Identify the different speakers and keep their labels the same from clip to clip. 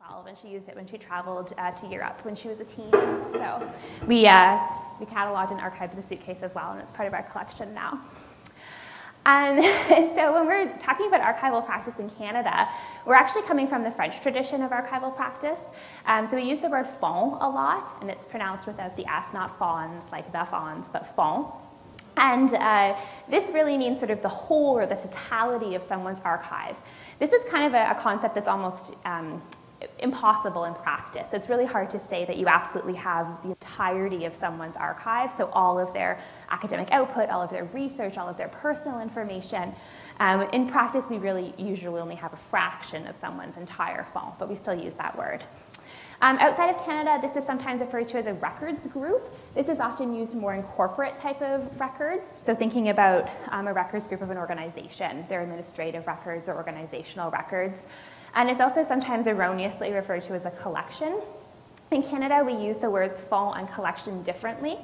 Speaker 1: 12, and she used it when she traveled to Europe when she was a teen. So we cataloged and archived the suitcase as well, and it's part of our collection now. So when we're talking about archival practice in Canada, we're actually coming from the French tradition of archival practice. So we use the word fond a lot, and it's pronounced without the S, not fonds, like the fonds, but fond. And this really means sort of the whole or the totality of someone's archive. This is kind of a concept that's almost impossible in practice. It's really hard to say that you absolutely have the entirety of someone's archive, so all of their academic output, all of their research, all of their personal information. In practice, we really usually only have a fraction of someone's entire fond, but we still use that word. Outside of Canada, this is sometimes referred to as a records group. This is often used more in corporate type of records. So thinking about a records group of an organization, their administrative records or organizational records. And it's also sometimes erroneously referred to as a collection. In Canada, we use the words fond and collection differently.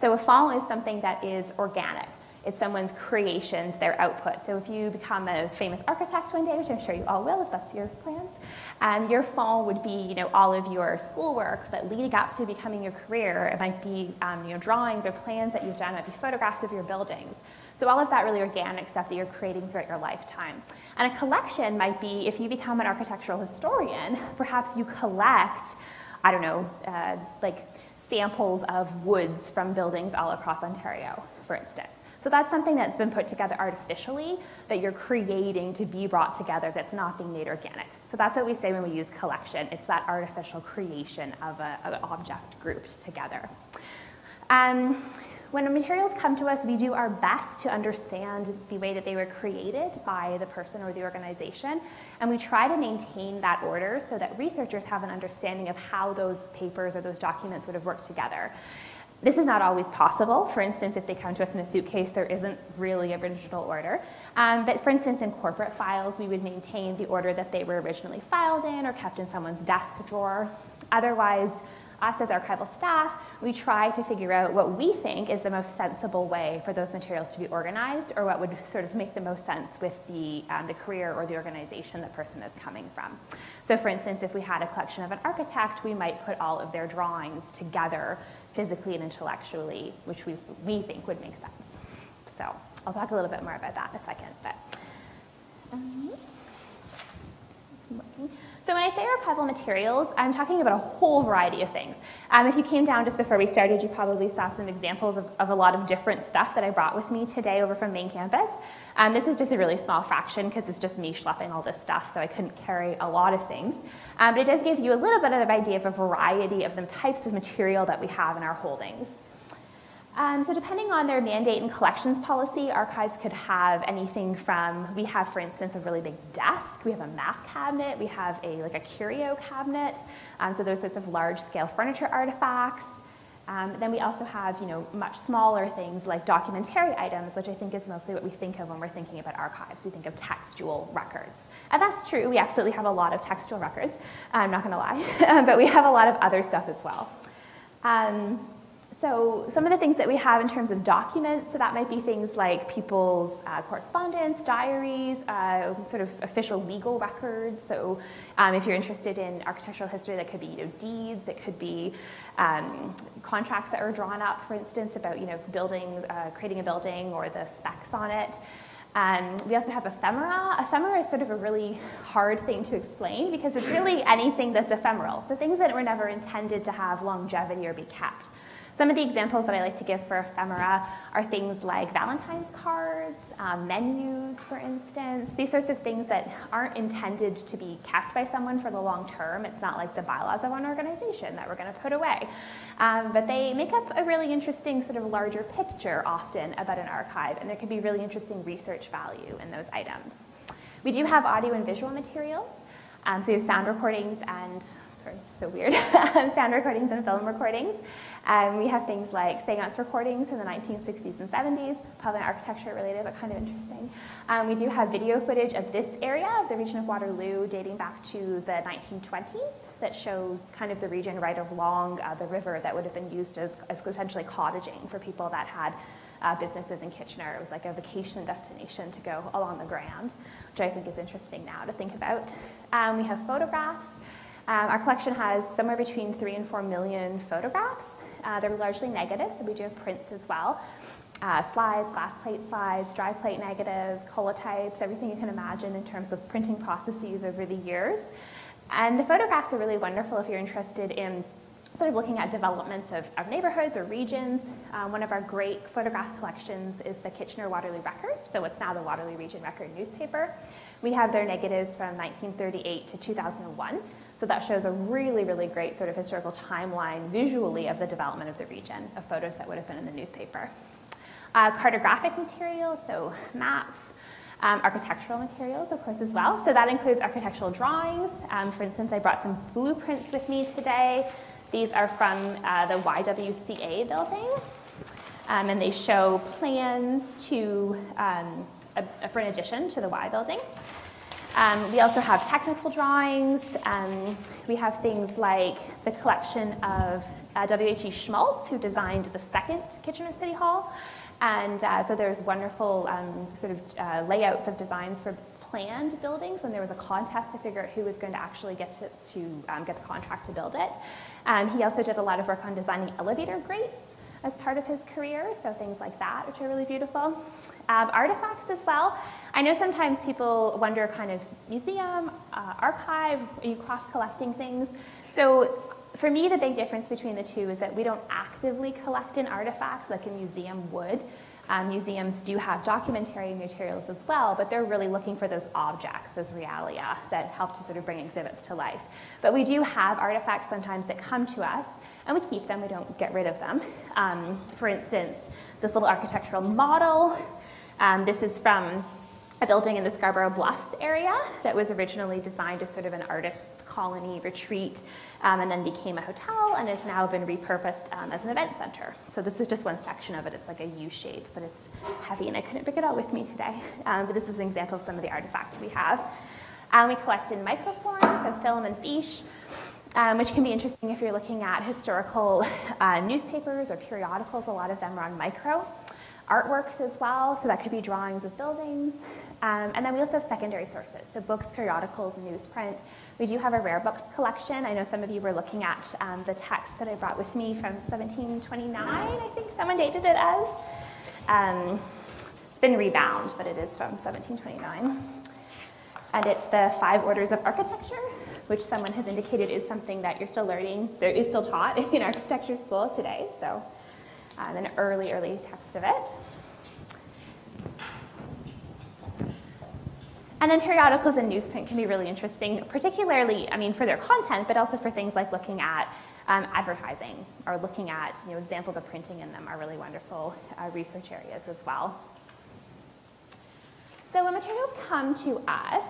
Speaker 1: So a fond is something that is organic. It's someone's creations, their output. So if you become a famous architect one day, which I'm sure you all will if that's your plans, your fond would be, all of your schoolwork that leading up to becoming your career. It might be, drawings or plans that you've done. It might be photographs of your buildings. So all of that really organic stuff that you're creating throughout your lifetime. And a collection might be, if you become an architectural historian, perhaps you collect, like samples of woods from buildings all across Ontario, for instance. So that's something that's been put together artificially that you're creating to be brought together that's not being made organic. So that's what we say when we use collection. It's that artificial creation of an object grouped together. When the materials come to us, we do our best to understand the way that they were created by the person or the organization, and we try to maintain that order so that researchers have an understanding of how those papers or those documents would have worked together. This is not always possible. For instance, if they come to us in a suitcase, there isn't really original order. But for instance, in corporate files, we would maintain the order that they were originally filed in or kept in someone's desk drawer. Otherwise, us as archival staff, we try to figure out what we think is the most sensible way for those materials to be organized, or what would sort of make the most sense with the career or the organization the person is coming from. So for instance, if we had a collection of an architect, we might put all of their drawings together physically and intellectually, which we think would make sense. So I'll talk a little bit more about that in a second. But so when I say archival materials, I'm talking about a whole variety of things. If you came down just before we started, you probably saw some examples of a lot of different stuff that I brought with me today over from main campus. This is just a really small fraction because it's just me schlepping all this stuff, so I couldn't carry a lot of things. But it does give you a little bit of an idea of a variety of the types of material that we have in our holdings. So depending on their mandate and collections policy, archives could have anything from, we have, for instance, a really big desk, we have a map cabinet, we have a curio cabinet, so those sorts of large-scale furniture artifacts. Then we also have, much smaller things like documentary items, which I think is mostly what we think of when we're thinking about archives. We think of textual records. And that's true, we absolutely have a lot of textual records, I'm not gonna lie, but we have a lot of other stuff as well. So some of the things that we have in terms of documents, so that might be things like people's correspondence, diaries, sort of official legal records. So if you're interested in architectural history, that could be deeds, it could be contracts that are drawn up, for instance, about building, creating a building or the specs on it. We also have ephemera. Ephemera is sort of a really hard thing to explain because it's really anything that's ephemeral. So things that were never intended to have longevity or be kept. Some of the examples that I like to give for ephemera are things like Valentine's cards, menus, for instance, these sorts of things that aren't intended to be kept by someone for the long term. It's not like the bylaws of an organization that we're going to put away. But they make up a really interesting sort of larger picture often about an archive, and there can be really interesting research value in those items. We do have audio and visual materials. So we have sound recordings and sorry, so weird, sound recordings and film recordings. We have things like seance recordings from the 1960s and 70s, probably architecture related, but kind of interesting. We do have video footage of this area of the region of Waterloo dating back to the 1920s that shows kind of the region right along the river that would have been used as essentially cottaging for people that had businesses in Kitchener. It was like a vacation destination to go along the Grand, which I think is interesting now to think about. We have photographs. Our collection has somewhere between 3 and 4 million photographs. They're largely negative, so we do have prints as well. Slides, glass plate slides, dry plate negatives, collotypes, everything you can imagine in terms of printing processes over the years. And the photographs are really wonderful if you're interested in sort of looking at developments of neighborhoods or regions. One of our great photograph collections is the Kitchener-Waterloo Record, so what's now the Waterloo Region Record newspaper. We have their negatives from 1938 to 2001, so that shows a really, really great sort of historical timeline visually of the development of the region, of photos that would have been in the newspaper. Cartographic materials, so maps, architectural materials, of course, as well. So that includes architectural drawings. For instance, I brought some blueprints with me today. These are from the YWCA building, and they show plans to, for an addition to the Y building. We also have technical drawings. We have things like the collection of W.H.E. Schmaltz, who designed the second Kitchener City Hall. And so there's wonderful sort of layouts of designs for planned buildings when there was a contest to figure out who was going to actually get to get the contract to build it. He also did a lot of work on designing elevator grates as part of his career, so things like that, which are really beautiful. Artifacts as well. I know sometimes people wonder kind of museum, archive, are you cross-collecting things? So for me, the big difference between the two is that we don't actively collect in artifacts like a museum would. Museums do have documentary materials as well, but they're really looking for those objects, those realia that help to sort of bring exhibits to life. But we do have artifacts sometimes that come to us, and we keep them, we don't get rid of them. For instance, this little architectural model, this is from a building in the Scarborough Bluffs area that was originally designed as sort of an artist's colony retreat, and then became a hotel and has now been repurposed as an event center. So this is just one section of it. It's like a U shape, but it's heavy and I couldn't bring it out with me today. But this is an example of some of the artifacts we have. We collect in microforms, so film and fiche, which can be interesting if you're looking at historical newspapers or periodicals. A lot of them are on micro. Artworks as well, so that could be drawings of buildings. And then we also have secondary sources, so books, periodicals, newsprint. We do have a rare books collection. I know some of you were looking at the text that I brought with me from 1729, I think someone dated it as. It's been rebound, but it is from 1729. And it's the 5 Orders of Architecture, which someone has indicated is something that you're still learning, there is still taught in architecture school today, so an early text of it. And then periodicals and newsprint can be really interesting, particularly, I mean, for their content, but also for things like looking at advertising or looking at examples of printing in them are really wonderful research areas as well. So when materials come to us,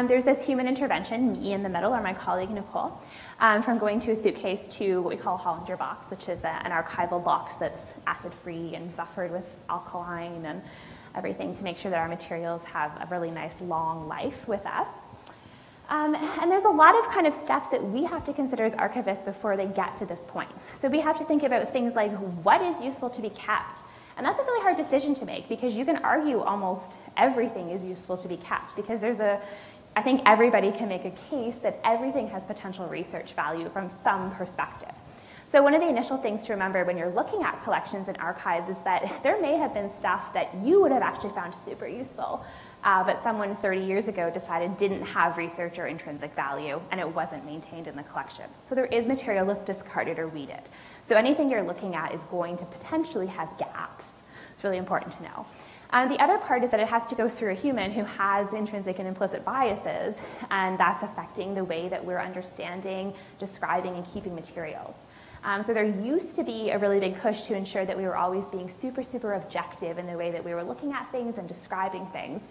Speaker 1: there's this human intervention, me in the middle, or my colleague Nicole, from going to a suitcase to what we call a Hollinger box, which is an archival box that's acid-free and buffered with alkaline and everything to make sure that our materials have a really nice long life with us. And there's a lot of kind of steps that we have to consider as archivists before they get to this point. So we have to think about things like what is useful to be kept. And that's a really hard decision to make because you can argue almost everything is useful to be kept because I think everybody can make a case that everything has potential research value from some perspective. So one of the initial things to remember when you're looking at collections and archives is that there may have been stuff that you would have actually found super useful, but someone 30 years ago decided didn't have research or intrinsic value, and it wasn't maintained in the collection. So there is material that's discarded or weeded. So anything you're looking at is going to potentially have gaps. It's really important to know. The other part is that it has to go through a human who has intrinsic and implicit biases, and that's affecting the way that we're understanding, describing, and keeping materials. So there used to be a really big push to ensure that we were always being super, super objective in the way that we were looking at things and describing things.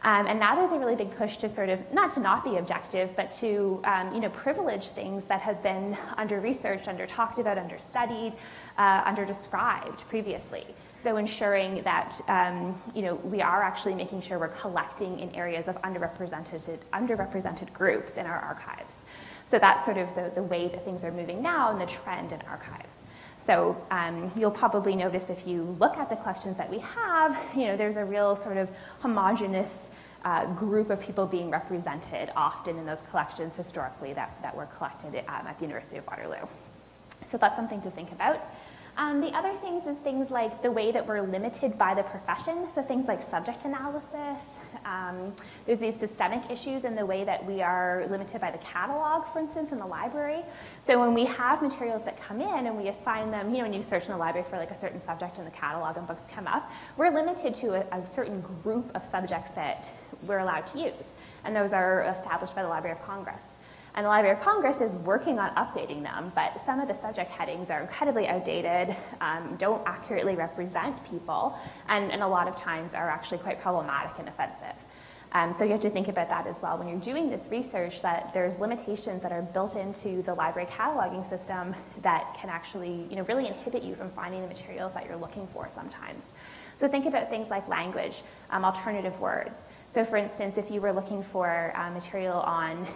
Speaker 1: And now there's a really big push to sort of, not be objective, but to privilege things that have been under-researched, under-talked about, under-studied, under-described previously. So ensuring that we are actually making sure we're collecting in areas of underrepresented groups in our archives. So that's sort of the way that things are moving now and the trend in archives. So you'll probably notice if you look at the collections that we have, there's a real sort of homogeneous group of people being represented often in those collections historically that were collected at the University of Waterloo. So that's something to think about. The other things is things like the way that we're limited by the profession, so things like subject analysis. There's these systemic issues in the way that we are limited by the catalog, for instance, in the library. So when we have materials that come in and we assign them, when you search in the library for like a certain subject in the catalog and books come up, we're limited to a certain group of subjects that we're allowed to use. And those are established by the Library of Congress. And the Library of Congress is working on updating them, but some of the subject headings are incredibly outdated, don't accurately represent people, and a lot of times are actually quite problematic and offensive. So you have to think about that as well when you're doing this research, that there's limitations that are built into the library cataloging system that can actually really inhibit you from finding the materials that you're looking for sometimes. So think about things like language, alternative words. So for instance, if you were looking for material on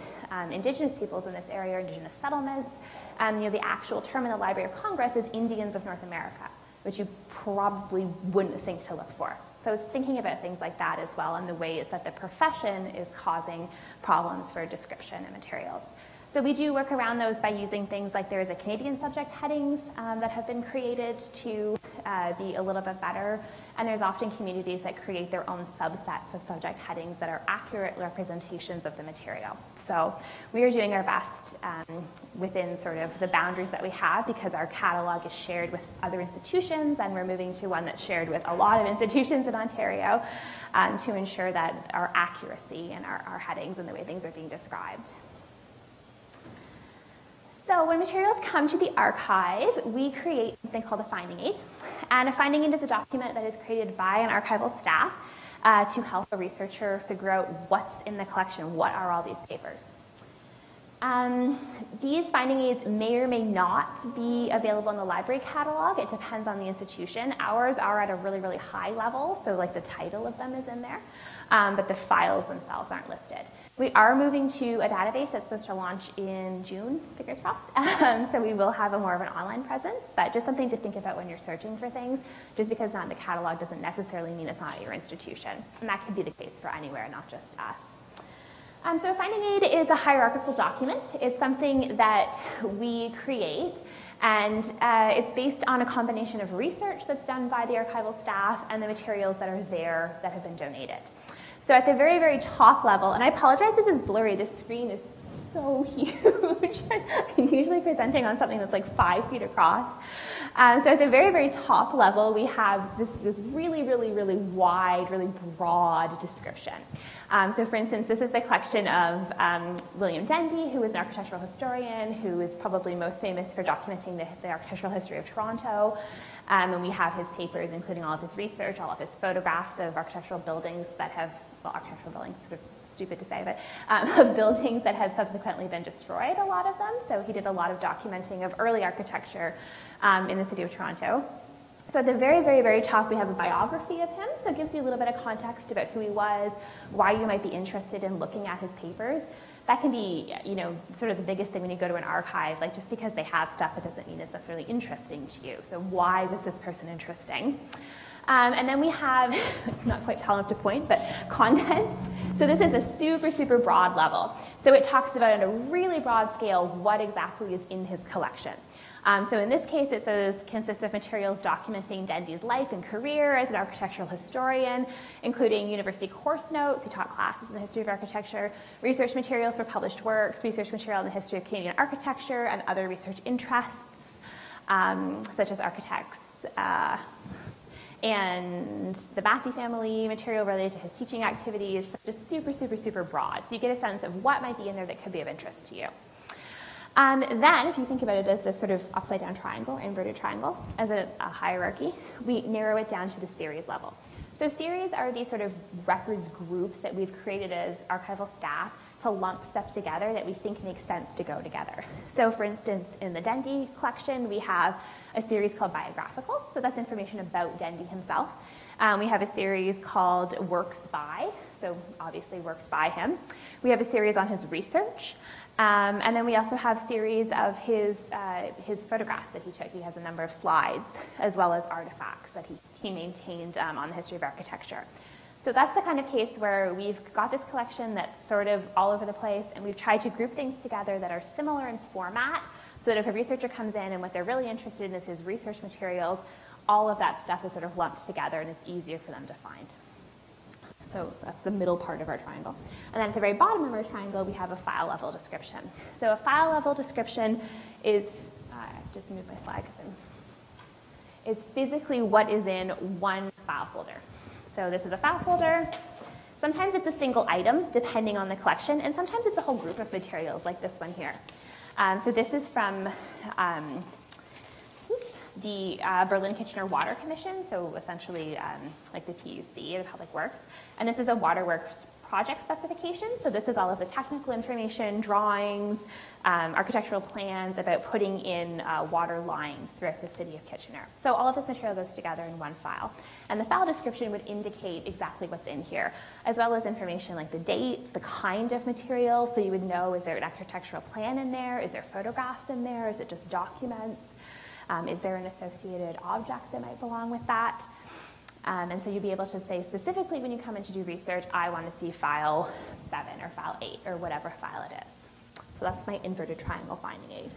Speaker 1: Indigenous peoples in this area, Indigenous settlements, the actual term in the Library of Congress is Indians of North America, which you probably wouldn't think to look for. So it's thinking about things like that as well, and the ways that the profession is causing problems for description and materials. So we do work around those by using things like there's a Canadian subject headings that have been created to be a little bit better. And there's often communities that create their own subsets of subject headings that are accurate representations of the material. So we are doing our best within sort of the boundaries that we have, because our catalog is shared with other institutions, and we're moving to one that's shared with a lot of institutions in Ontario to ensure that our accuracy and our headings and the way things are being described. So when materials come to the archive, we create something called a finding aid. And a finding aid is a document that is created by an archival staff to help a researcher figure out what's in the collection, what are all these papers. These finding aids may or may not be available in the library catalog. It depends on the institution. Ours are at a really, really high level, so like the title of them is in there, but the files themselves aren't listed. We are moving to a database that's supposed to launch in June, fingers crossed, so we will have more of an online presence, but just something to think about when you're searching for things. Just because it's not in the catalog doesn't necessarily mean it's not at your institution, and that could be the case for anywhere, not just us. So a finding aid is a hierarchical document. It's something that we create, and it's based on a combination of research that's done by the archival staff and the materials that are there that have been donated. So at the very, very top level, and I apologize, this is blurry, this screen is so huge. I'm usually presenting on something that's like 5 feet across. So at the very, very top level, we have this really, really, really wide, really broad description. So for instance, this is the collection of William Dendy, who is an architectural historian, who is probably most famous for documenting the architectural history of Toronto. And we have his papers, including all of his research, all of his photographs of architectural buildings that have, well, architectural buildings, sort of stupid to say, but of buildings that have subsequently been destroyed, a lot of them. So he did a lot of documenting of early architecture in the city of Toronto. So at the very, very, very top, we have a biography of him. So it gives you a little bit of context about who he was, why you might be interested in looking at his papers. That can be, sort of the biggest thing when you go to an archive. Like, just because they have stuff, it doesn't mean it's necessarily interesting to you. So why was this person interesting? And then we have, not quite tall enough to point, but contents. So this is a super, super broad level. So it talks about, on a really broad scale, what exactly is in his collection. So in this case, it says consists of materials documenting Dendy's life and career as an architectural historian, including university course notes. He taught classes in the history of architecture, research materials for published works, research material in the history of Canadian architecture, and other research interests, such as architects and the Massey family, material related to his teaching activities. Just super, super, super broad. So you get a sense of what might be in there that could be of interest to you. Then, if you think about it as this sort of upside-down triangle, inverted triangle, as a hierarchy, we narrow it down to the series level. So series are these sort of records groups that we've created as archival staff to lump stuff together that we think makes sense to go together. So for instance, in the Dendy collection, we have a series called Biographical. So that's information about Dendy himself. We have a series called Works By. So obviously works by him. We have a series on his research. And then we also have series of his photographs that he took. He has a number of slides, as well as artifacts that he maintained on the history of architecture. So that's the kind of case where we've got this collection that's sort of all over the place, and we've tried to group things together that are similar in format, so that if a researcher comes in and what they're really interested in is his research materials, all of that stuff is sort of lumped together and it's easier for them to find. So that's the middle part of our triangle. And then at the very bottom of our triangle, we have a file level description. So a file level description is, I just moved my slide because is physically what is in one file folder. So this is a file folder. Sometimes it's a single item, depending on the collection, and sometimes it's a whole group of materials, like this one here. So this is from the Berlin-Kitchener Water Commission, so essentially like the PUC, the Public Works. And this is a waterworks project specification. So this is all of the technical information, drawings, architectural plans about putting in water lines throughout the city of Kitchener. So all of this material goes together in one file. And the file description would indicate exactly what's in here, as well as information like the dates, the kind of material. So you would know, is there an architectural plan in there? Is there photographs in there? Is it just documents? Is there an associated object that might belong with that? And so you'd be able to say specifically when you come in to do research, I want to see file 7 or file 8 or whatever file it is. So that's my inverted triangle finding aid.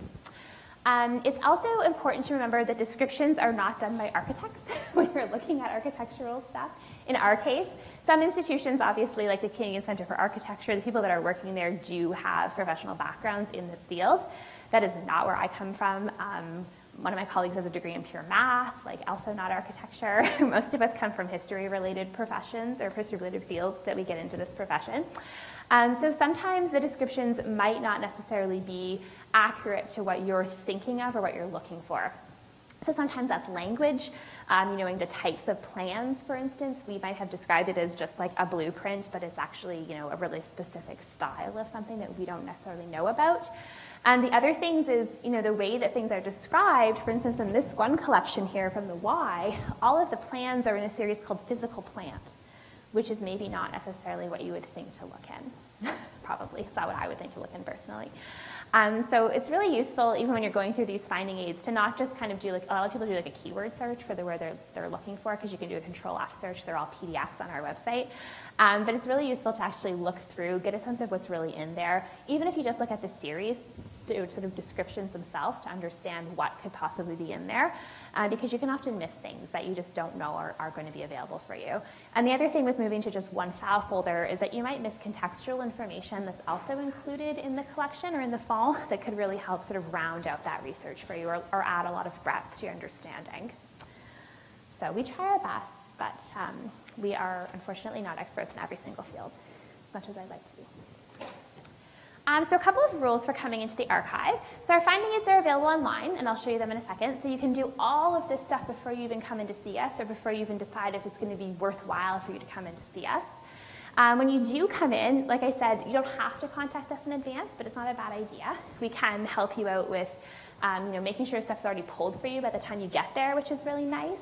Speaker 1: It's also important to remember that descriptions are not done by architects when you're looking at architectural stuff. In our case, some institutions, obviously, like the Canadian Centre for Architecture, the people that are working there do have professional backgrounds in this field. That is not where I come from. One of my colleagues has a degree in pure math, like also not architecture. Most of us come from history-related professions or history-related fields that we get into this profession. So sometimes the descriptions might not necessarily be accurate to what you're thinking of or what you're looking for. So sometimes that's language, knowing the types of plans, for instance. We might have described it as just like a blueprint, but it's actually, a really specific style of something that we don't necessarily know about. And the other things is, the way that things are described. For instance, in this one collection here from the Y, all of the plans are in a series called physical plant, which is maybe not necessarily what you would think to look in. Probably, it's not what I would think to look in personally. So it's really useful, even when you're going through these finding aids, to not just kind of do, like, a lot of people do like a keyword search for the word they're looking for, because you can do a Control-F search. They're all PDFs on our website. But it's really useful to actually look through, get a sense of what's really in there, even if you just look at the series, sort of descriptions themselves to understand what could possibly be in there, because you can often miss things that you just don't know are going to be available for you. And the other thing with moving to just one file folder is that you might miss contextual information that's also included in the collection or in the fall that could really help sort of round out that research for you, or add a lot of breadth to your understanding. So we try our best, but we are unfortunately not experts in every single field, as much as I'd like to be. So a couple of rules for coming into the archive. So our finding aids are available online, and I'll show you them in a second. So you can do all of this stuff before you even come in to see us, or before you even decide if it's going to be worthwhile for you to come in to see us. When you do come in, like I said, you don't have to contact us in advance, but it's not a bad idea. We can help you out with making sure stuff's already pulled for you by the time you get there, which is really nice,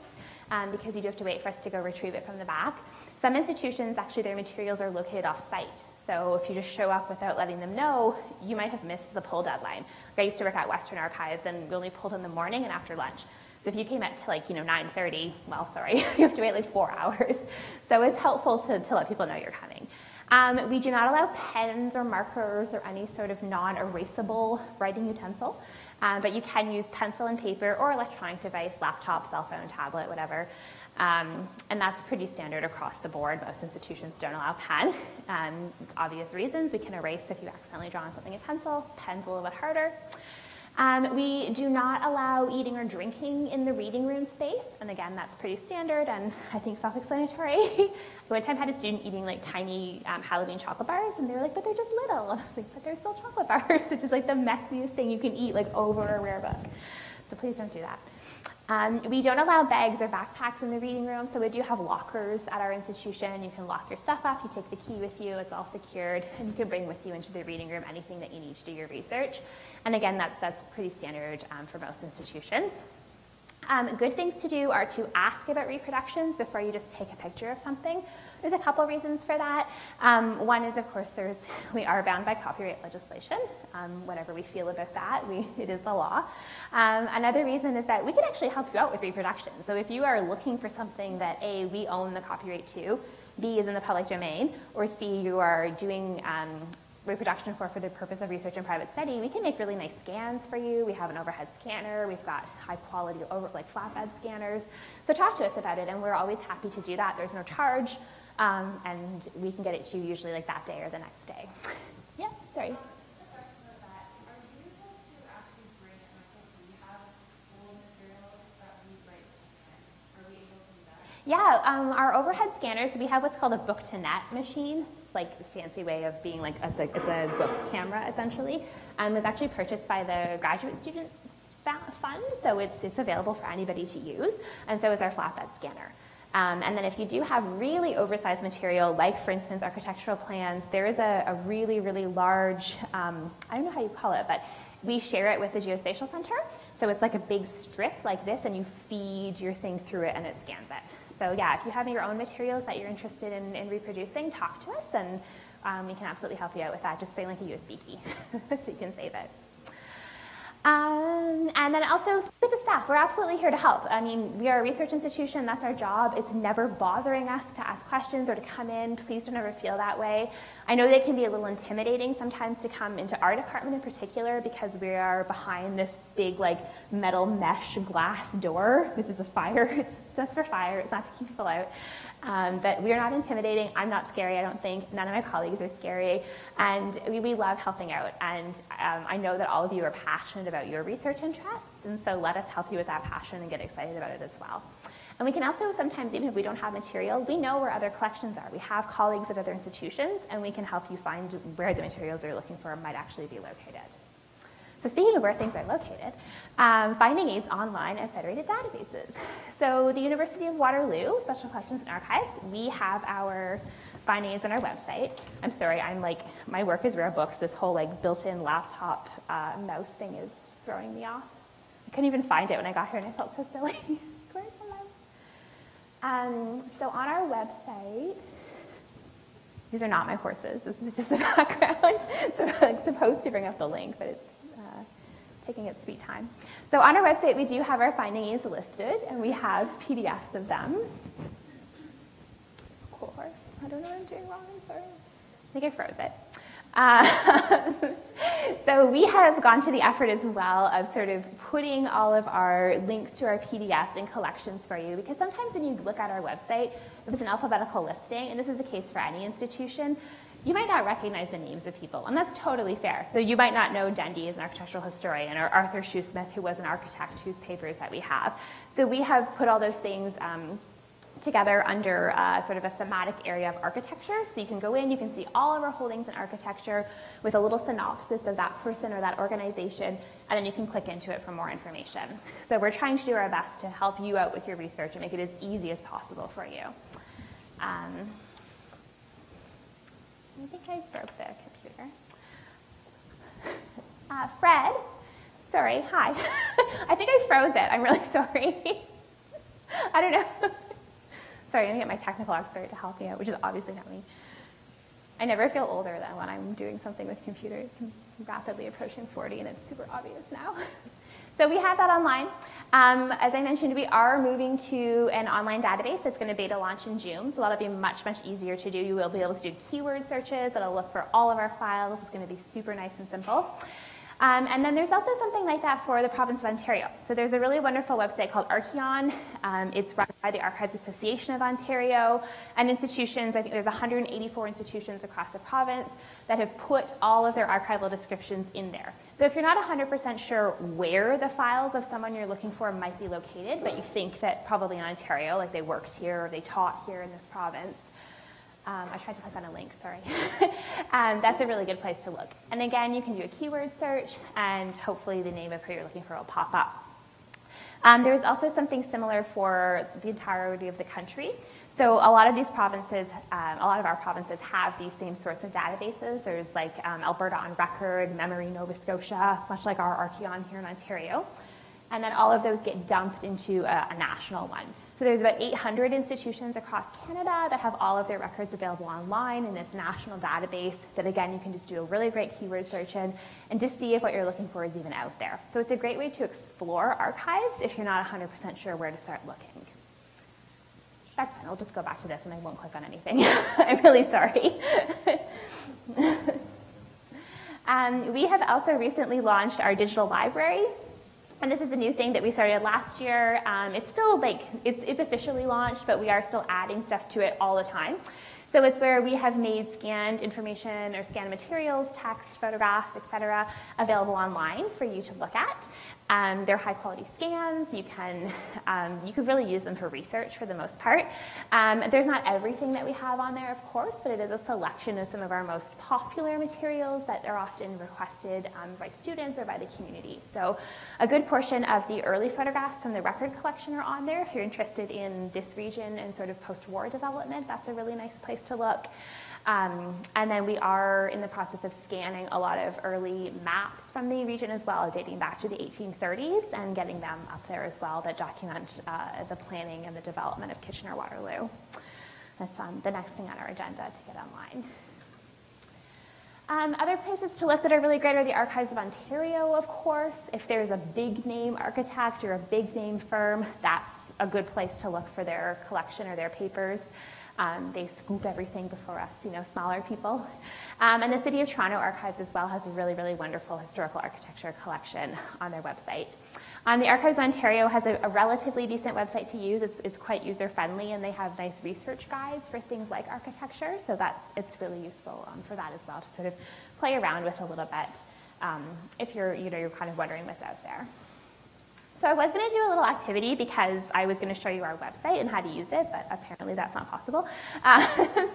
Speaker 1: because you do have to wait for us to go retrieve it from the back. Some institutions, actually, their materials are located off-site. So if you just show up without letting them know, you might have missed the pull deadline. Like I used to work at Western Archives, and we only pulled in the morning and after lunch. So if you came at 9:30, well, sorry, you have to wait like 4 hours. So it's helpful to let people know you're coming. We do not allow pens or markers or any sort of non-erasable writing utensil, but you can use pencil and paper or electronic device, laptop, cell phone, tablet, whatever. And that's pretty standard across the board. Most institutions don't allow pen. It's obvious reasons. We can erase if you accidentally draw on something in pencil. Pen's a little bit harder. We do not allow eating or drinking in the reading room space. And again, that's pretty standard and I think self-explanatory. One time I had a student eating like tiny Halloween chocolate bars, and they were like, but they're just little. And I was like, but they're still chocolate bars, which is like the messiest thing you can eat like over a rare book. So please don't do that. We don't allow bags or backpacks in the reading room, so we do have lockers at our institution. You can lock your stuff up, you take the key with you, it's all secured, and you can bring with you into the reading room anything that you need to do your research. And again, that's pretty standard for most institutions. Good things to do are to ask about reproductions before you just take a picture of something. There's a couple reasons for that. One is, of course, we are bound by copyright legislation. Whatever we feel about that, it is the law. Another reason is that we can actually help you out with reproduction. So if you are looking for something that, A, we own the copyright to, B is in the public domain, or C, you are doing reproduction for the purpose of research and private study, we can make really nice scans for you. We have an overhead scanner. We've got high quality flatbed scanners. So talk to us about it, and we're always happy to do that. There's no charge, and we can get it to you usually like that day or the next day. Yeah, sorry. Yeah, our overhead scanners, we have what's called a book-to-net machine. It's like a fancy way of being like, it's a book camera, essentially. It was actually purchased by the Graduate Students Fund, so it's available for anybody to use, and so is our flatbed scanner. And then if you do have really oversized material, like for instance architectural plans, there is a really, really large, I don't know how you call it, but we share it with the Geospatial Center. So it's like a big strip like this, and you feed your thing through it and it scans it. So yeah, if you have your own materials that you're interested in reproducing, talk to us, and we can absolutely help you out with that. Just say like a USB key so you can save it. And then also with the staff, we're absolutely here to help. I mean, we are a research institution, that's our job. It's never bothering us to ask questions or to come in. Please don't ever feel that way. I know they can be a little intimidating sometimes to come into our department in particular because we are behind this big like metal mesh glass door. This is a fire, it's just for fire, it's not to keep people out. But we are not intimidating. I'm not scary, I don't think. None of my colleagues are scary. And we love helping out. And I know that all of you are passionate about your research interests. And so let us help you with that passion and get excited about it as well. And we can also sometimes, even if we don't have material, we know where other collections are. We have colleagues at other institutions, and we can help you find where the materials you're looking for might actually be located. So speaking of where things are located, finding aids online and federated databases. So the University of Waterloo, Special Collections and Archives, we have our finding aids on our website. I'm sorry, my work is rare books. This whole like built-in laptop mouse thing is just throwing me off. I couldn't even find it when I got here and I felt so silly. Where's the mouse? So on our website, these are not my horses. This is just the background. So I'm supposed to bring up the link, but it's taking its sweet time. So on our website, we do have our finding aids listed, and we have PDFs of them. Of course. I don't know what I'm doing wrong. I'm sorry. I think I froze it. So we have gone to the effort as well of sort of putting all of our links to our PDFs in collections for you, because sometimes when you look at our website, if it's an alphabetical listing, and this is the case for any institution, you might not recognize the names of people, and that's totally fair. So you might not know Dundee as an architectural historian, or Arthur Shoesmith, who was an architect whose papers that we have. So we have put all those things together under sort of a thematic area of architecture. So you can go in, you can see all of our holdings in architecture with a little synopsis of that person or that organization, and then you can click into it for more information. So we're trying to do our best to help you out with your research and make it as easy as possible for you. I think I broke the computer. Fred, sorry, hi. I think I froze it. I'm really sorry. I don't know. Sorry, I'm going to get my technical expert to help me out, which is obviously not me. I never feel older than when I'm doing something with computers. I'm rapidly approaching 40, and it's super obvious now. So we have that online. As I mentioned, we are moving to an online database that's going to beta launch in June, so that'll be much, much easier to do. You will be able to do keyword searches that'll look for all of our files. It's going to be super nice and simple. And then there's also something like that for the province of Ontario. So there's a really wonderful website called Archival. It's run by the Archives Association of Ontario, and institutions, I think there's 184 institutions across the province that have put all of their archival descriptions in there. So if you're not 100% sure where the files of someone you're looking for might be located, but you think that probably in Ontario, like they worked here or they taught here in this province, I tried to click on a link, sorry. That's a really good place to look. And again, you can do a keyword search, and hopefully the name of who you're looking for will pop up. There's also something similar for the entirety of the country. So a lot of these provinces, a lot of our provinces have these same sorts of databases. There's like Alberta on Record, Memory Nova Scotia, much like our Archion here in Ontario. And then all of those get dumped into a national one. So there's about 800 institutions across Canada that have all of their records available online in this national database that, again, you can just do a really great keyword search in and just see if what you're looking for is even out there. So it's a great way to explore archives if you're not 100% sure where to start looking. That's fine, I'll just go back to this and I won't click on anything. I'm really sorry. We have also recently launched our digital library. And this is a new thing that we started last year. It's still it's officially launched, but we are still adding stuff to it all the time. So it's where we have made scanned information or scanned materials, text, photographs, etc., available online for you to look at. They're high quality scans. You can really use them for research for the most part. There's not everything that we have on there, of course, but it is a selection of some of our most popular materials that are often requested by students or by the community. So a good portion of the early photographs from the record collection are on there. If you're interested in this region and sort of post-war development, that's a really nice place to look. And then we are in the process of scanning a lot of early maps from the region as well, dating back to the 1830s, and getting them up there as well that document the planning and the development of Kitchener-Waterloo. That's the next thing on our agenda to get online. Other places to look that are really great are the Archives of Ontario, of course. If there's a big name architect or a big name firm, that's a good place to look for their collection or their papers. They scoop everything before us, smaller people. And the City of Toronto Archives as well has a really, really wonderful historical architecture collection on their website. The Archives of Ontario has a relatively decent website to use. It's quite user-friendly, and they have nice research guides for things like architecture, so it's really useful for that as well, to sort of play around with a little bit if you're kind of wondering what's out there. So I was going to do a little activity because I was going to show you our website and how to use it, but apparently that's not possible.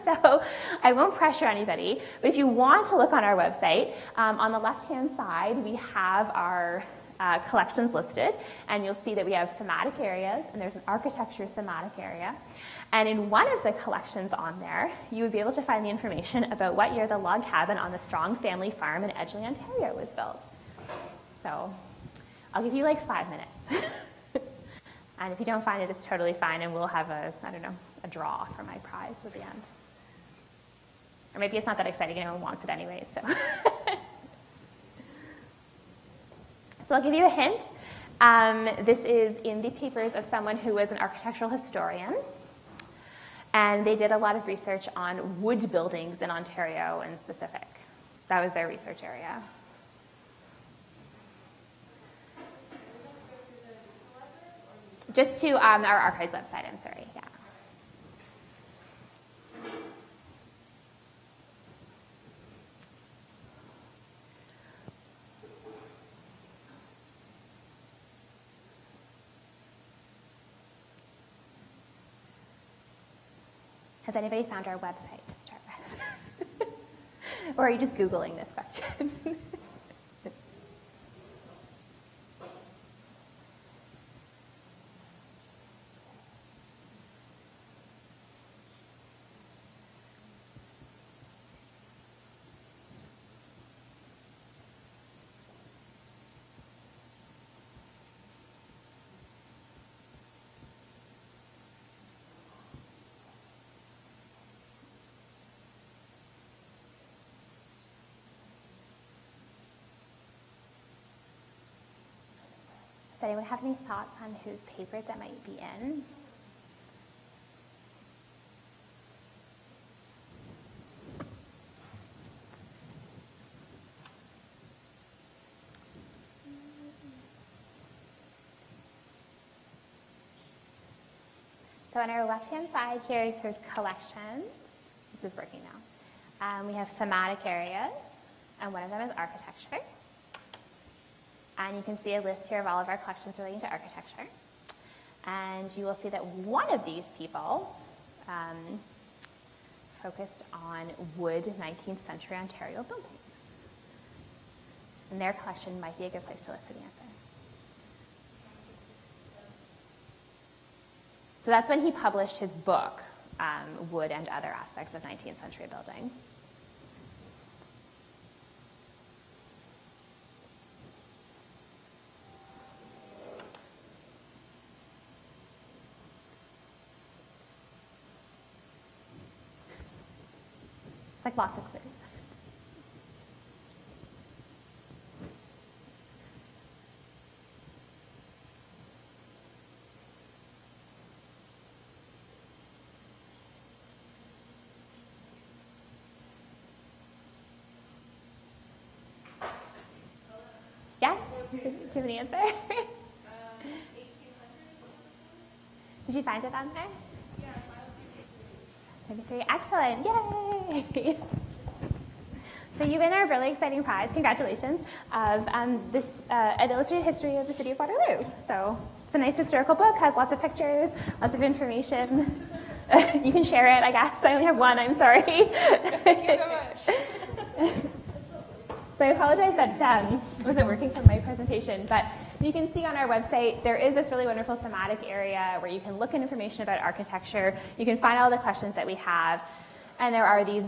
Speaker 1: So I won't pressure anybody, but if you want to look on our website, on the left-hand side, we have our collections listed, and you'll see that we have thematic areas, and there's an architecture thematic area. And in one of the collections on there, you would be able to find the information about what year the log cabin on the Strong family farm in Edgeley, Ontario was built. So I'll give you like 5 minutes. And if you don't find it, it's totally fine, and we'll have a draw for my prize at the end. Or maybe it's not that exciting, anyone wants it anyway, so. So I'll give you a hint. This is in the papers of someone who was an architectural historian, and they did a lot of research on wood buildings in Ontario in specific. That was their research area. Just to our archives website, I'm sorry, yeah. Has anybody found our website to start with? Or are you just Googling this question? Does anyone have any thoughts on whose papers that might be in? So on our left-hand side here, there's collections. This is working now. We have thematic areas, and one of them is architecture. And you can see a list here of all of our collections relating to architecture. And you will see that one of these people focused on wood 19th century Ontario buildings. And their collection might be a good place to look for the answer. So that's when he published his book, Wood and Other Aspects of 19th Century Building. It's like lots of clues. Do you have an answer?
Speaker 2: 1800.
Speaker 1: Did you find it on there?
Speaker 2: Yeah,
Speaker 1: 93. Excellent. Yay! So you win our really exciting prize, congratulations, of this an illustrated history of the city of Waterloo. So it's a nice historical book, has lots of pictures, lots of information. You can share it, I guess. I only have one, I'm sorry.
Speaker 2: Thank you so much.
Speaker 1: So I apologize that wasn't working for my presentation, but you can see on our website there is this really wonderful thematic area where you can look at information about architecture. You can find all the questions that we have, and there are these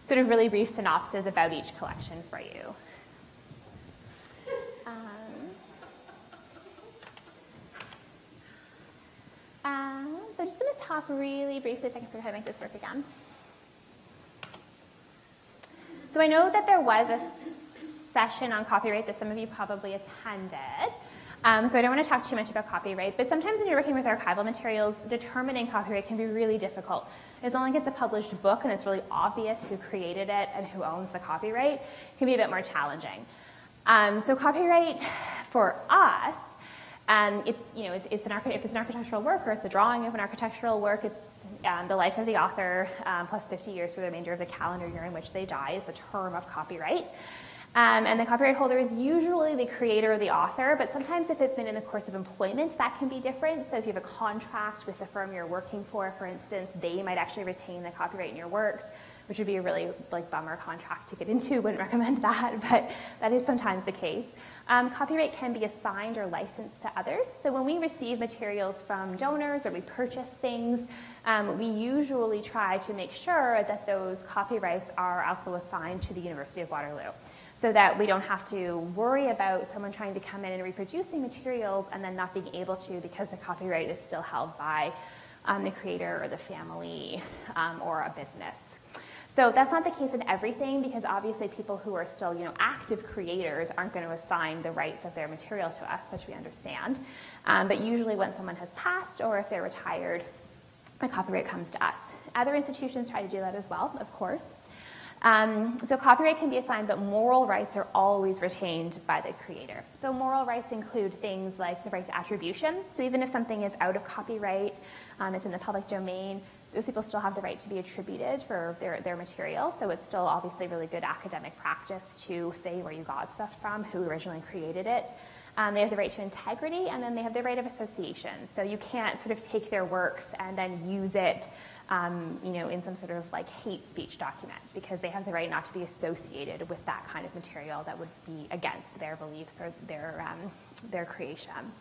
Speaker 1: sort of really brief synopses about each collection for you. So I'm just going to talk really briefly, if I can figure out how to make this work again. So I know that there was a session on copyright that some of you probably attended. So I don't want to talk too much about copyright, but sometimes when you're working with archival materials, determining copyright can be really difficult. As long as it's a published book and it's really obvious who created it and who owns the copyright, it can be a bit more challenging. So copyright for us, if it's an architectural work or it's a drawing of an architectural work, it's the life of the author plus 50 years for the remainder of the calendar year in which they die is the term of copyright. And the copyright holder is usually the creator or the author, but sometimes if it's been in the course of employment, that can be different. So if you have a contract with the firm you're working for instance, they might actually retain the copyright in your works, which would be a really bummer contract to get into. Wouldn't recommend that, but that is sometimes the case. Copyright can be assigned or licensed to others. So when we receive materials from donors or we purchase things, we usually try to make sure that those copyrights are also assigned to the University of Waterloo, so that we don't have to worry about someone trying to come in and reproducing materials and then not being able to because the copyright is still held by the creator or the family or a business. So that's not the case in everything, because obviously people who are still active creators aren't going to assign the rights of their material to us, which we understand. But usually when someone has passed or if they're retired, the copyright comes to us. Other institutions try to do that as well, of course. So copyright can be assigned, but moral rights are always retained by the creator. So moral rights include things like the right to attribution. So even if something is out of copyright, it's in the public domain, those people still have the right to be attributed for their material. So it's still obviously really good academic practice to say where you got stuff from, who originally created it. They have the right to integrity, and then they have the right of association. So you can't sort of take their works and then use it in some sort of hate speech document, because they have the right not to be associated with that kind of material that would be against their beliefs or their creation.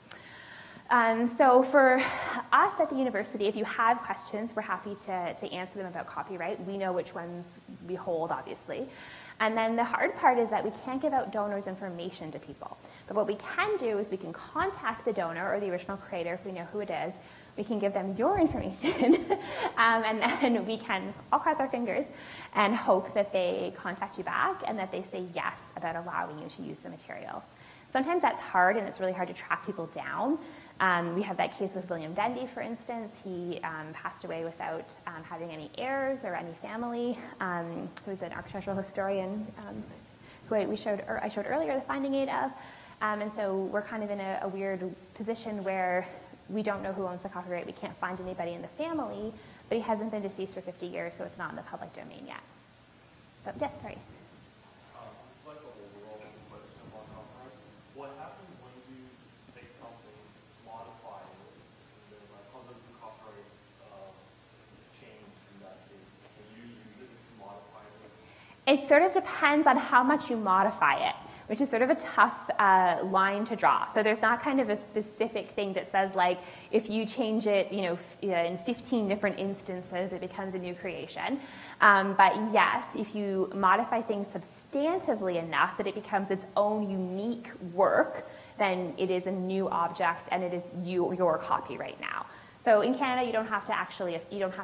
Speaker 1: So for us at the university, if you have questions, we're happy to answer them about copyright. We know which ones we hold, obviously. And then the hard part is that we can't give out donors' information to people. But what we can do is we can contact the donor or the original creator if we know who it is. We can give them your information, and then we can all cross our fingers and hope that they contact you back and that they say yes about allowing you to use the materials. Sometimes that's hard, and it's really hard to track people down. We have that case with William Dendy, for instance. He passed away without having any heirs or any family. Who was an architectural historian who I showed earlier the finding aid of. And so we're kind of in a weird position where we don't know who owns the copyright. We can't find anybody in the family, but he hasn't been deceased for 50 years, so it's not in the public domain yet. So, yes, sorry.
Speaker 3: It's like a overall question about copyright. What happens when you take something, modify it, and then how does the copyright change in that case? Can you use it to modify it?
Speaker 1: It sort of depends on how much you modify it, which is sort of a tough line to draw. So there's not kind of a specific thing that says, if you change it, in 15 different instances, it becomes a new creation. But yes, if you modify things substantively enough that it becomes its own unique work, then it is a new object and it is your copyright now. So in Canada, you don't have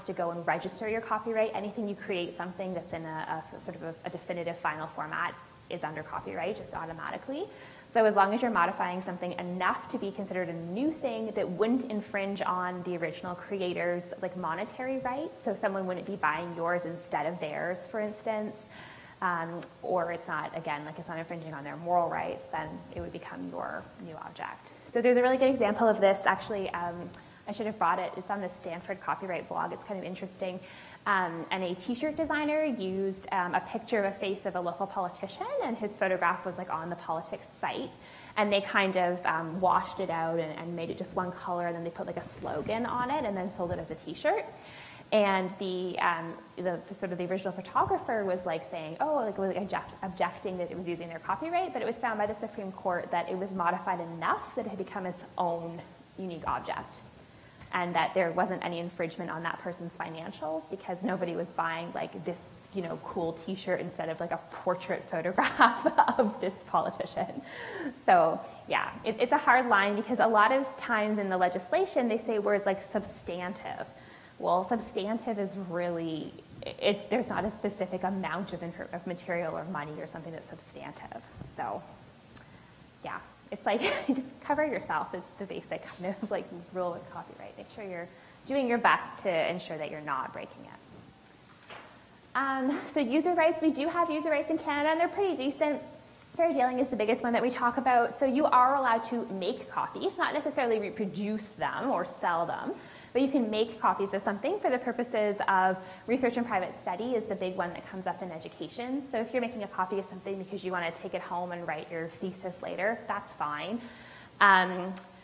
Speaker 1: to go and register your copyright. Anything you create, something that's in a sort of a definitive final format, is under copyright just automatically. So as long as you're modifying something enough to be considered a new thing that wouldn't infringe on the original creator's monetary rights, so someone wouldn't be buying yours instead of theirs, for instance, or it's not, again, like it's not infringing on their moral rights, then it would become your new object. So there's a really good example of this. Actually, I should have brought it. It's on the Stanford copyright blog. It's kind of interesting. And a t-shirt designer used a picture of a face of a local politician, and his photograph was like on the politics site. And they kind of washed it out and made it just one color, and then they put like a slogan on it and then sold it as a t-shirt. And the sort of the original photographer was like saying, oh, like was objecting that it was using their copyright, but it was found by the Supreme Court that it was modified enough that it had become its own unique object, and that there wasn't any infringement on that person's financials because nobody was buying like this, you know, cool t-shirt instead of like a portrait photograph of this politician. So yeah, it's a hard line because a lot of times in the legislation they say words like substantive. Well, substantive is really, there's not a specific amount of material or money or something that's substantive. So yeah, it's like just cover yourself is the basic kind of like rule with copyright. Make sure you're doing your best to ensure that you're not breaking it. So user rights, we do have user rights in Canada, and they're pretty decent. Fair dealing is the biggest one that we talk about. So you are allowed to make copies, not necessarily reproduce them or sell them, but you can make copies of something for the purposes of research and private study is the big one that comes up in education. So if you're making a copy of something because you want to take it home and write your thesis later, that's fine.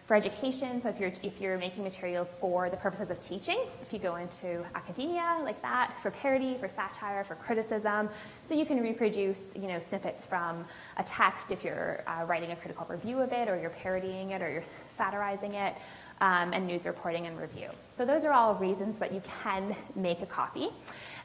Speaker 1: For education, so if you're making materials for the purposes of teaching, if you go into academia like that, for parody, for satire, for criticism, so you can reproduce, you know, snippets from a text if you're writing a critical review of it, or you're parodying it, or you're satirizing it, and news reporting and review. So those are all reasons that you can make a copy.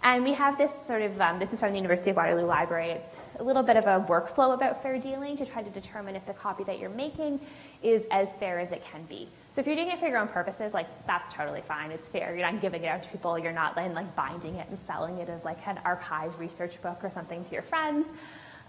Speaker 1: And we have this sort of, this is from the University of Waterloo Library. It's a little bit of a workflow about fair dealing to try to determine if the copy that you're making is as fair as it can be. So if you're doing it for your own purposes, like that's totally fine. It's fair. You're not giving it out to people. You're not then like binding it and selling it as like an archive research book or something to your friends.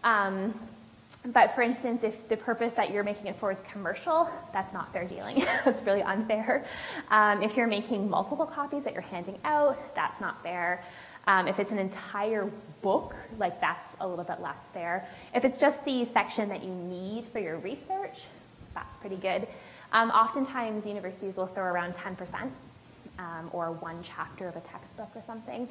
Speaker 1: But for instance, if the purpose that you're making it for is commercial, that's not fair dealing. That's really unfair. If you're making multiple copies that you're handing out, that's not fair. If it's an entire book, like that's a little bit less fair. If it's just the section that you need for your research, that's pretty good. Oftentimes universities will throw around 10% or one chapter of a textbook or something.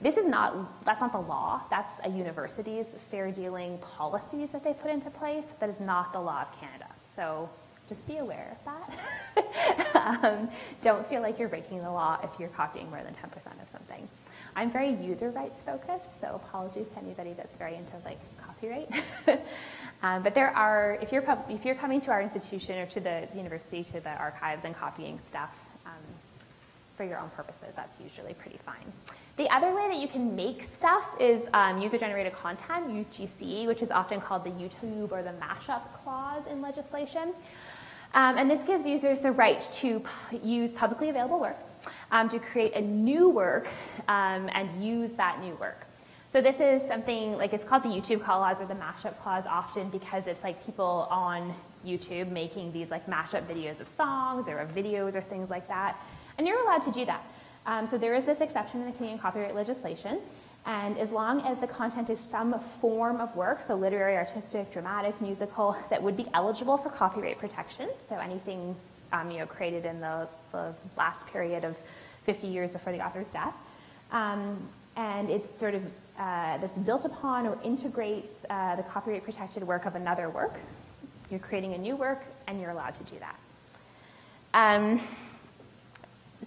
Speaker 1: That's not the law. That's a university's fair dealing policies that they put into place. That is not the law of Canada. So just be aware of that. Don't feel like you're breaking the law if you're copying more than 10% of something. I'm very user rights focused, so apologies to anybody that's very into like copyright. But there are, if you're coming to our institution or to the university, to the archives and copying stuff for your own purposes, that's usually pretty fine. The other way that you can make stuff is user-generated content, UGC, which is often called the YouTube or the mashup clause in legislation. And this gives users the right to use publicly available works, to create a new work and use that new work. So this is something, like it's called the YouTube clause or the mashup clause often because it's like people on YouTube making these like mashup videos of songs or of videos or things like that. And you're allowed to do that. So there is this exception in the Canadian copyright legislation. And as long as the content is some form of work, so literary, artistic, dramatic, musical, that would be eligible for copyright protection, so anything created in the last period of 50 years before the author's death, and it's sort of that's built upon or integrates the copyright protected work of another work. You're creating a new work, and you're allowed to do that.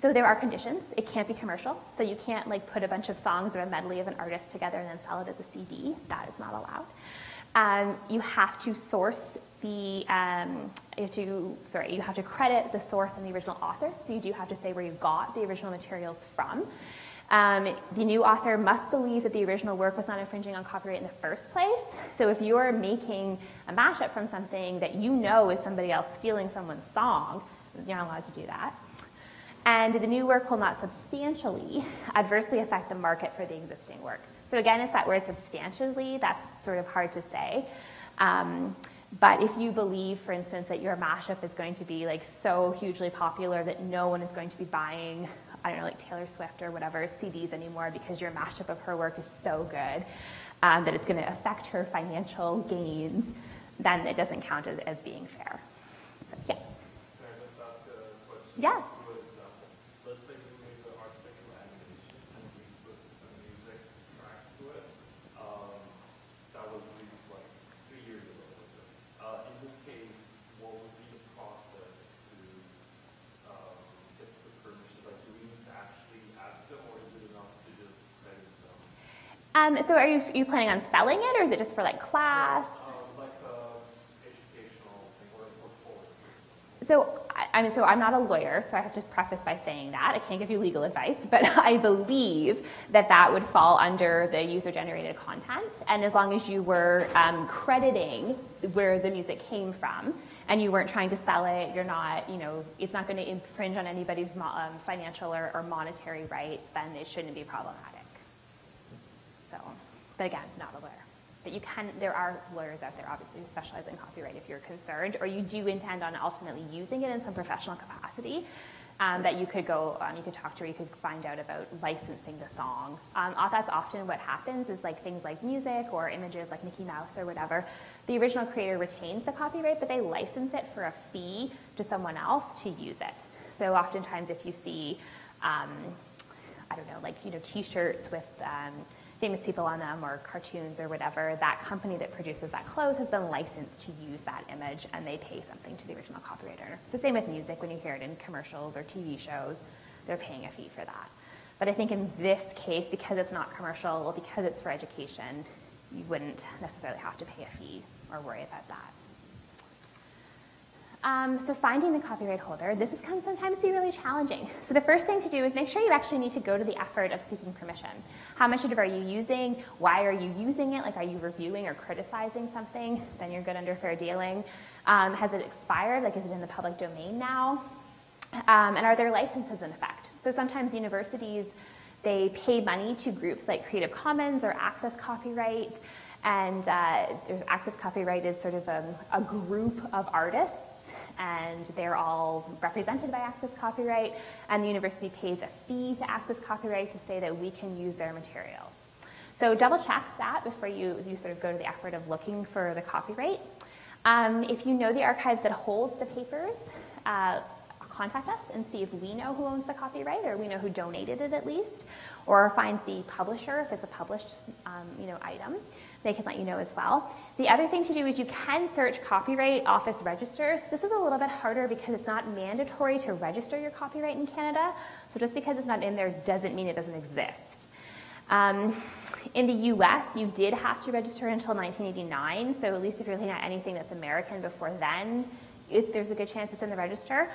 Speaker 1: So there are conditions. It can't be commercial. So you can't like put a bunch of songs or a medley of an artist together and then sell it as a CD. That is not allowed. You have to source the, you have to credit the source and the original author. So you do have to say where you got the original materials from. The new author must believe that the original work was not infringing on copyright in the first place. So if you're making a mashup from something that you know is somebody else stealing someone's song, you're not allowed to do that. And the new work will not substantially adversely affect the market for the existing work. So again, it's that word substantially, that's sort of hard to say. But if you believe, for instance, that your mashup is going to be like so hugely popular that no one is going to be buying, I don't know, like Taylor Swift or whatever CDs anymore because your mashup of her work is so good that it's going to affect her financial gains, then it doesn't count as being fair. So, yeah.
Speaker 3: Can I just ask a question?
Speaker 1: Yeah.
Speaker 3: For example, let's say you made the architectural animation and you put a music track to it. That was released like 3 years ago. In this case, what would be the process to get the permission? Like, do we need to actually ask them, or is it enough to just credit them?
Speaker 1: So are you planning on selling it, or is it just for like class?
Speaker 3: Like educational thing or a portfolio.
Speaker 1: So I'm not a lawyer, so I have to preface by saying that. I can't give you legal advice, but I believe that that would fall under the user-generated content. And as long as you were crediting where the music came from, and you weren't trying to sell it, you're not, it's not going to infringe on anybody's financial or monetary rights, then it shouldn't be problematic. So, but again, not a lawyer. But there are lawyers out there, obviously, who specialize in copyright if you're concerned, or you do intend on ultimately using it in some professional capacity, that you could go, you could talk to, or you could find out about licensing the song. That's often what happens is like things like music or images like Mickey Mouse or whatever. The original creator retains the copyright, but they license it for a fee to someone else to use it. So oftentimes if you see, I don't know, like, t-shirts with famous people on them or cartoons or whatever, that company that produces that clothes has been licensed to use that image, and they pay something to the original copyright owner. So same with music, when you hear it in commercials or TV shows, they're paying a fee for that. But I think in this case, because it's not commercial, or because it's for education, you wouldn't necessarily have to pay a fee or worry about that. So finding the copyright holder, this can sometimes be really challenging. So the first thing to do is make sure you actually need to go to the effort of seeking permission. How much of it are you using? Why are you using it? Like, are you reviewing or criticizing something? Then you're good under fair dealing. Has it expired? Like, is it in the public domain now? And are there licenses in effect? So sometimes universities, they pay money to groups like Creative Commons or Access Copyright. And Access Copyright is sort of a group of artists, and they're all represented by Access Copyright, and the university pays a fee to Access Copyright to say that we can use their materials. So double check that before you sort of go to the effort of looking for the copyright. If you know the archives that holds the papers, contact us and see if we know who owns the copyright, or we know who donated it at least, or find the publisher if it's a published item. They can let you know as well. The other thing to do is you can search Copyright Office registers. This is a little bit harder because it's not mandatory to register your copyright in Canada. So just because it's not in there doesn't mean it doesn't exist. In the US, you did have to register until 1989. So at least if you're looking at anything that's American before then, there's a good chance it's in the register.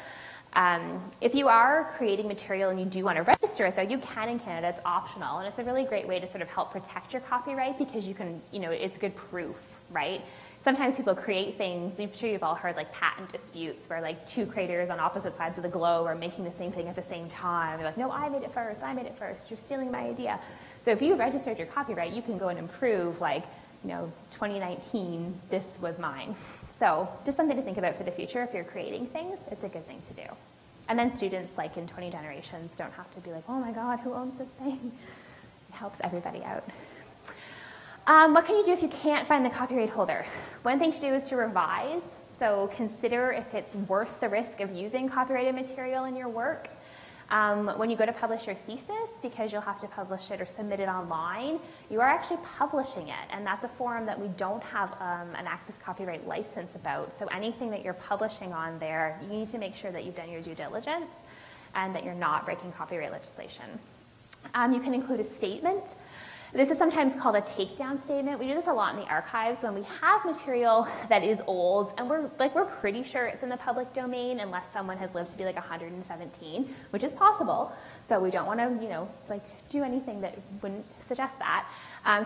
Speaker 1: If you are creating material and you do want to register it, though, you can in Canada. It's optional, and it's a really great way to sort of help protect your copyright because you can, it's good proof, right? Sometimes people create things, I'm sure you've all heard like patent disputes where like two creators on opposite sides of the globe are making the same thing at the same time. They're like, no, I made it first, you're stealing my idea. So if you registered your copyright, you can go and improve like, 2019, this was mine. So just something to think about for the future. If you're creating things, it's a good thing to do. And then students, like in 20 generations, don't have to be like, oh my God, who owns this thing? It helps everybody out. What can you do if you can't find the copyright holder? One thing to do is to revise. So consider if it's worth the risk of using copyrighted material in your work. When you go to publish your thesis, because you'll have to publish it or submit it online, you are actually publishing it, and that's a form that we don't have an Access Copyright license about. So anything that you're publishing on there, you need to make sure that you've done your due diligence and that you're not breaking copyright legislation. You can include a statement. This is sometimes called a takedown statement. We do this a lot in the archives when we have material that is old and we're pretty sure it's in the public domain unless someone has lived to be like 117, which is possible. So we don't want to, do anything that wouldn't suggest that.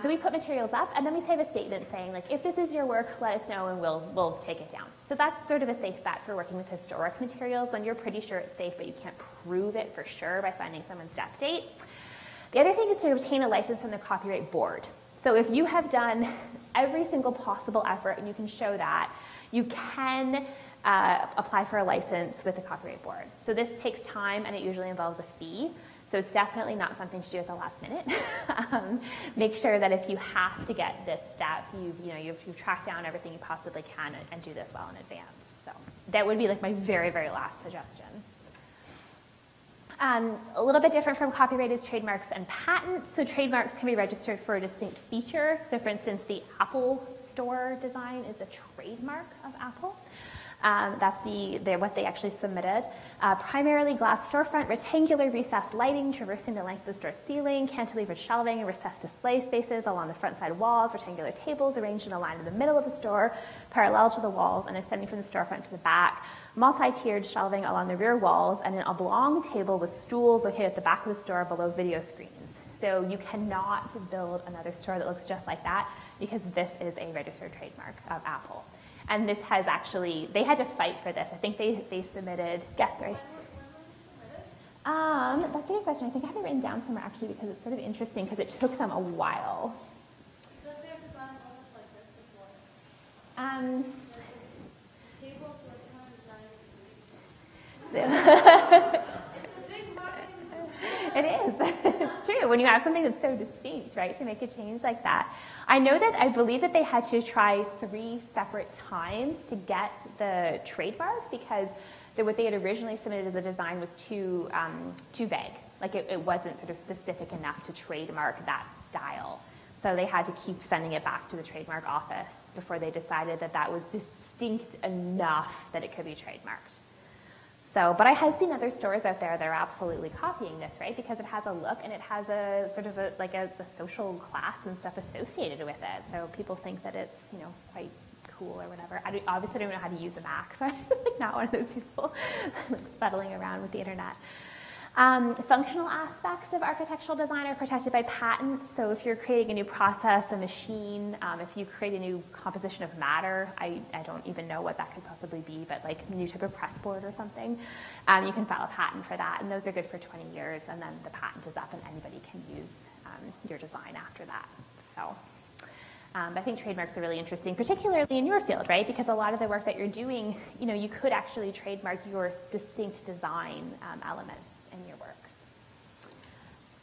Speaker 1: So we put materials up and then we have a statement saying like, if this is your work, let us know and we'll take it down. So that's sort of a safe bet for working with historic materials when you're pretty sure it's safe, but you can't prove it for sure by finding someone's death date. The other thing is to obtain a license from the Copyright Board. So if you have done every single possible effort and you can show that, you can apply for a license with the Copyright Board. So this takes time and it usually involves a fee. So it's definitely not something to do at the last minute. Make sure that if you have to get this step, you've tracked down everything you possibly can and do this well in advance. So that would be like my very, very last suggestion. A little bit different from copyright is trademarks and patents. So trademarks can be registered for a distinct feature. So for instance, the Apple Store design is a trademark of Apple. That's what they actually submitted. Primarily glass storefront, rectangular recessed lighting traversing the length of the store ceiling, cantilevered shelving and recessed display spaces along the front side walls, rectangular tables arranged in a line in the middle of the store, parallel to the walls and extending from the storefront to the back, multi-tiered shelving along the rear walls, and an oblong table with stools located at the back of the store below video screens. So you cannot build another store that looks just like that because this is a registered trademark of Apple. And this has actually, they had to fight for this. I think they submitted, guess, right? That's a good question. I think I have it written down somewhere actually because it's sort of interesting because it took them a while.
Speaker 2: Because they have designed almost like this before. Tables were kind of designed.
Speaker 1: It is. It's true. When you have something that's so distinct, right, to make a change like that. I believe that they had to try 3 separate times to get the trademark because what they had originally submitted as a design was too vague. Like it wasn't sort of specific enough to trademark that style. So they had to keep sending it back to the trademark office before they decided that that was distinct enough that it could be trademarked. So, but I have seen other stores out there that are absolutely copying this, right? Because it has a look and it has a sort of a social class and stuff associated with it. So people think that it's, quite cool or whatever. Obviously, I don't know how to use a Mac, so I'm not one of those people fuddling around with the internet. Functional aspects of architectural design are protected by patents. So if you're creating a new process, a machine, if you create a new composition of matter, I don't even know what that could possibly be, but like a new type of press board or something, you can file a patent for that, and those are good for 20 years, and then the patent is up and anybody can use your design after that. So I think trademarks are really interesting, particularly in your field, right? Because a lot of the work that you're doing, you could actually trademark your distinct design elements in your works.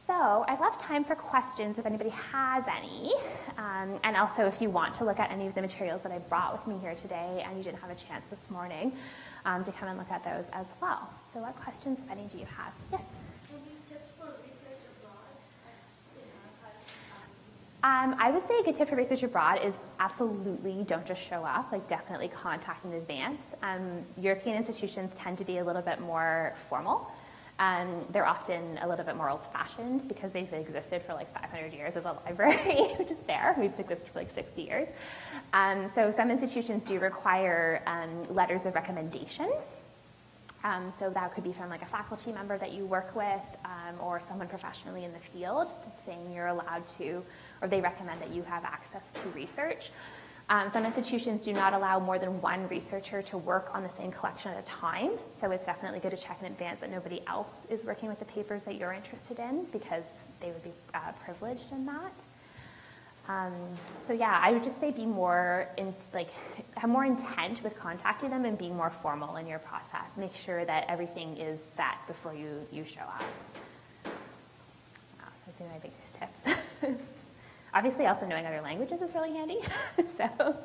Speaker 1: So I've left time for questions if anybody has any, and also if you want to look at any of the materials that I brought with me here today and you didn't have a chance this morning to come and look at those as well. So what questions, if any, do you have? Yes?
Speaker 2: Any tips for research abroad?
Speaker 1: I would say a good tip for research abroad is absolutely don't just show up, like definitely contact in advance. European institutions tend to be a little bit more formal. They're often a little bit more old-fashioned because they've existed for like 500 years as a library, which is fair. We've existed for like 60 years. So some institutions do require letters of recommendation. So that could be from like a faculty member that you work with or someone professionally in the field that's saying you're allowed to, or they recommend that you have access to research. Some institutions do not allow more than one researcher to work on the same collection at a time, so it's definitely good to check in advance that nobody else is working with the papers that you're interested in because they would be privileged in that. So yeah, I would just say be more have more intent with contacting them and being more formal in your process. Make sure that everything is set before you show up. Those are my biggest tips. Obviously, also knowing other languages is really handy. So,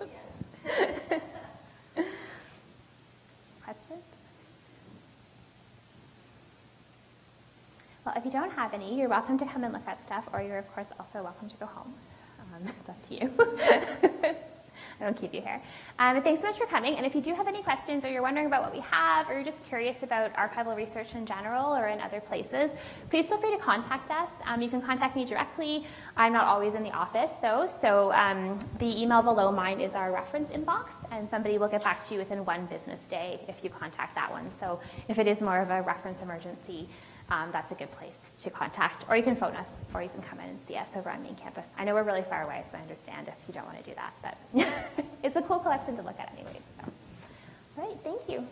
Speaker 1: questions? Well, if you don't have any, you're welcome to come and look at stuff, or you're, of course, also welcome to go home. It's up to you. I won't keep you here. Thanks so much for coming. And if you do have any questions or you're wondering about what we have or you're just curious about archival research in general or in other places, please feel free to contact us. You can contact me directly. I'm not always in the office, though, so the email below mine is our reference inbox, and somebody will get back to you within 1 business day if you contact that one. So if it is more of a reference emergency, that's a good place to contact. Or you can phone us, or you can come in and see us over on main campus. I know we're really far away, so I understand if you don't want to do that, but it's a cool collection to look at anyways. So. All right, thank you.